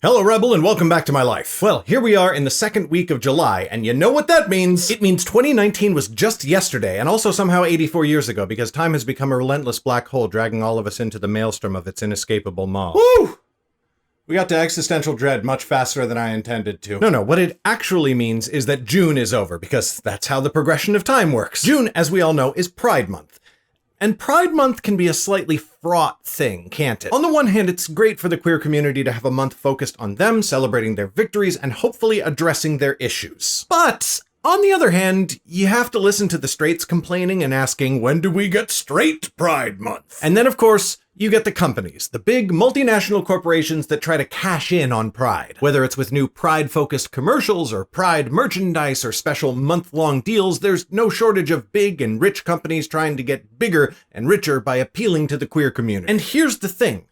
Hello, Rebel, and welcome back to my life. Well, here we are in the second week of July, and you know what that means? It means 2019 was just yesterday, and also somehow 84 years ago, because time has become a relentless black hole, dragging all of us into the maelstrom of its inescapable maw. Woo! We got to existential dread much faster than I intended to. No, what it actually means is that June is over, because that's how the progression of time works. June, as we all know, is Pride Month. And Pride Month can be a slightly fraught thing, can't it? On the one hand, it's great for the queer community to have a month focused on them, celebrating their victories, and hopefully addressing their issues. But on the other hand, you have to listen to the straights complaining and asking, when do we get straight Pride Month? And then, of course, you get the companies, the big multinational corporations that try to cash in on Pride. Whether it's with new Pride-focused commercials or Pride merchandise or special month-long deals, there's no shortage of big and rich companies trying to get bigger and richer by appealing to the queer community. And here's the thing.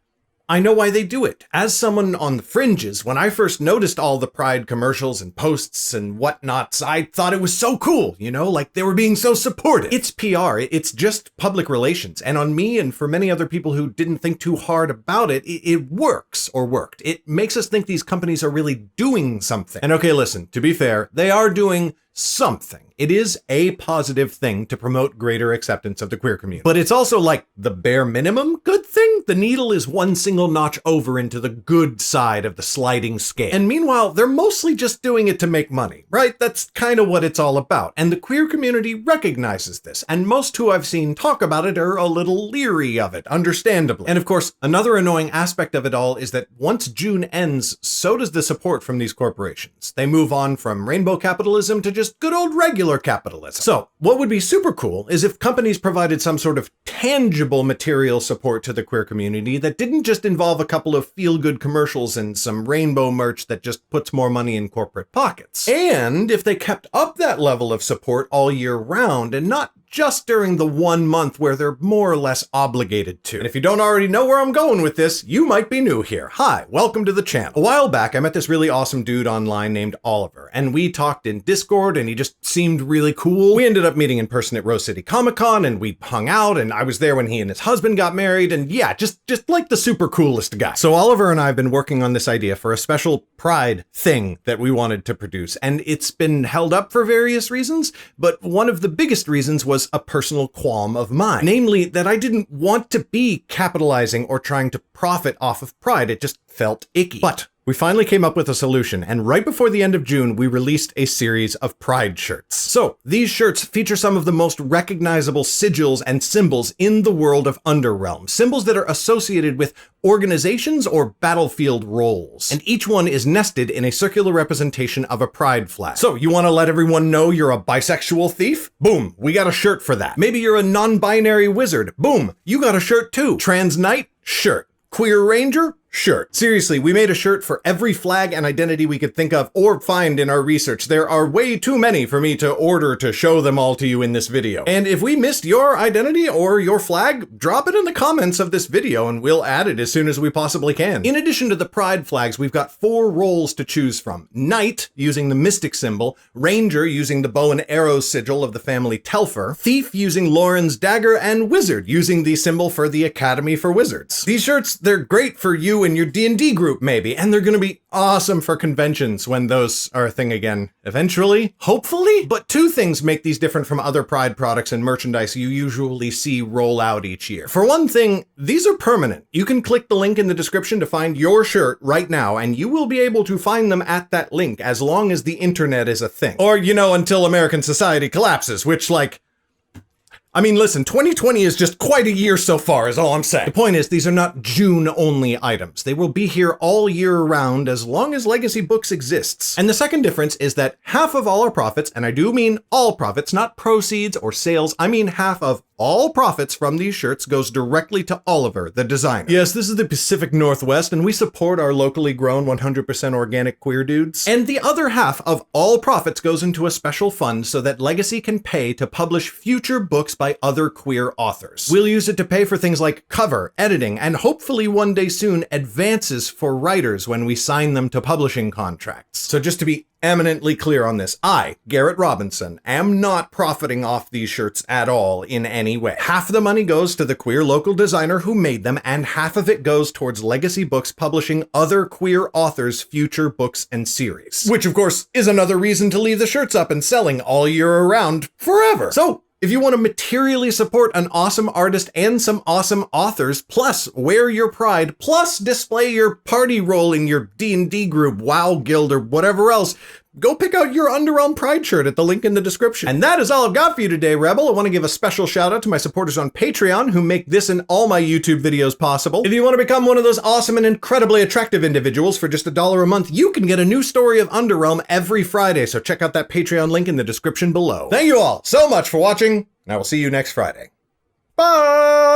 I know why they do it. As someone on the fringes, when I first noticed all the Pride commercials and posts and whatnots, I thought it was so cool, like they were being so supportive. It's PR, it's just public relations. And on me and for many other people who didn't think too hard about it, it works or worked. It makes us think these companies are really doing something. And okay, listen, to be fair, they are doing something. It is a positive thing to promote greater acceptance of the queer community. But it's also like the bare minimum good thing. The needle is one single notch over into the good side of the sliding scale. And meanwhile, they're mostly just doing it to make money, right? That's kind of what it's all about. And the queer community recognizes this. And most who I've seen talk about it are a little leery of it, understandably. And of course, another annoying aspect of it all is that once June ends, so does the support from these corporations. They move on from rainbow capitalism to just good old regular capitalism. So what would be super cool is if companies provided some sort of tangible material support to the queer community that didn't just involve a couple of feel-good commercials and some rainbow merch that just puts more money in corporate pockets. And if they kept up that level of support all year round and not just during the 1 month where they're more or less obligated to. And if you don't already know where I'm going with this, you might be new here. Hi, welcome to the channel. A while back, I met this really awesome dude online named Oliver, and we talked in Discord, and he just seemed really cool. We ended up meeting in person at Rose City Comic Con, and we hung out, and I was there when he and his husband got married, and yeah, just like the super coolest guy. So Oliver and I have been working on this idea for a special Pride thing that we wanted to produce, and it's been held up for various reasons, but one of the biggest reasons was a personal qualm of mine. Namely, that I didn't want to be capitalizing or trying to profit off of Pride. It just felt icky. But we finally came up with a solution, and right before the end of June, we released a series of Pride shirts. So, these shirts feature some of the most recognizable sigils and symbols in the world of Underrealm, symbols that are associated with organizations or battlefield roles. And each one is nested in a circular representation of a Pride flag. So, you want to let everyone know you're a bisexual thief? Boom, we got a shirt for that. Maybe you're a non-binary wizard? Boom, you got a shirt too. Trans knight? Shirt. Queer ranger? Shirt. Seriously, we made a shirt for every flag and identity we could think of or find in our research. There are way too many for me to order to show them all to you in this video. And if we missed your identity or your flag, drop it in the comments of this video and we'll add it as soon as we possibly can. In addition to the Pride flags, we've got 4 roles to choose from. Knight, using the mystic symbol, Ranger, using the bow and arrow sigil of the family Telfer, Thief, using Lauren's dagger, and Wizard, using the symbol for the Academy for Wizards. These shirts, they're great for you and your D&D group maybe, and they're gonna be awesome for conventions when those are a thing again. Eventually, hopefully. But 2 things make these different from other Pride products and merchandise you usually see roll out each year. For one thing, these are permanent. You can click the link in the description to find your shirt right now, and you will be able to find them at that link as long as the internet is a thing. Or, until American society collapses, which, listen, 2020 is just quite a year so far, is all I'm saying. The point is, these are not June-only items. They will be here all year round as long as Legacy Books exists. And the second difference is that half of all our profits, and I do mean all profits, not proceeds or sales, I mean half of all profits from these shirts goes directly to Oliver, the designer. Yes, this is the Pacific Northwest, and we support our locally grown 100% organic queer dudes. And the other half of all profits goes into a special fund so that Legacy can pay to publish future books by other queer authors. We'll use it to pay for things like cover, editing, and hopefully one day soon advances for writers when we sign them to publishing contracts. So just to be eminently clear on this. I, Garrett Robinson, am not profiting off these shirts at all in any way. Half the money goes to the queer local designer who made them, and half of it goes towards Legacy Books publishing other queer authors' future books and series. Which, of course, is another reason to leave the shirts up and selling all year around forever. So, if you want to materially support an awesome artist and some awesome authors, plus wear your pride, plus display your party role in your D&D group, WoW Guild, or whatever else, go pick out your Underrealm Pride shirt at the link in the description. And that is all I've got for you today, Rebel. I want to give a special shout out to my supporters on Patreon who make this and all my YouTube videos possible. If you want to become one of those awesome and incredibly attractive individuals for just $1 a month, you can get a new story of Underrealm every Friday, so check out that Patreon link in the description below. Thank you all so much for watching, and I will see you next Friday. Bye!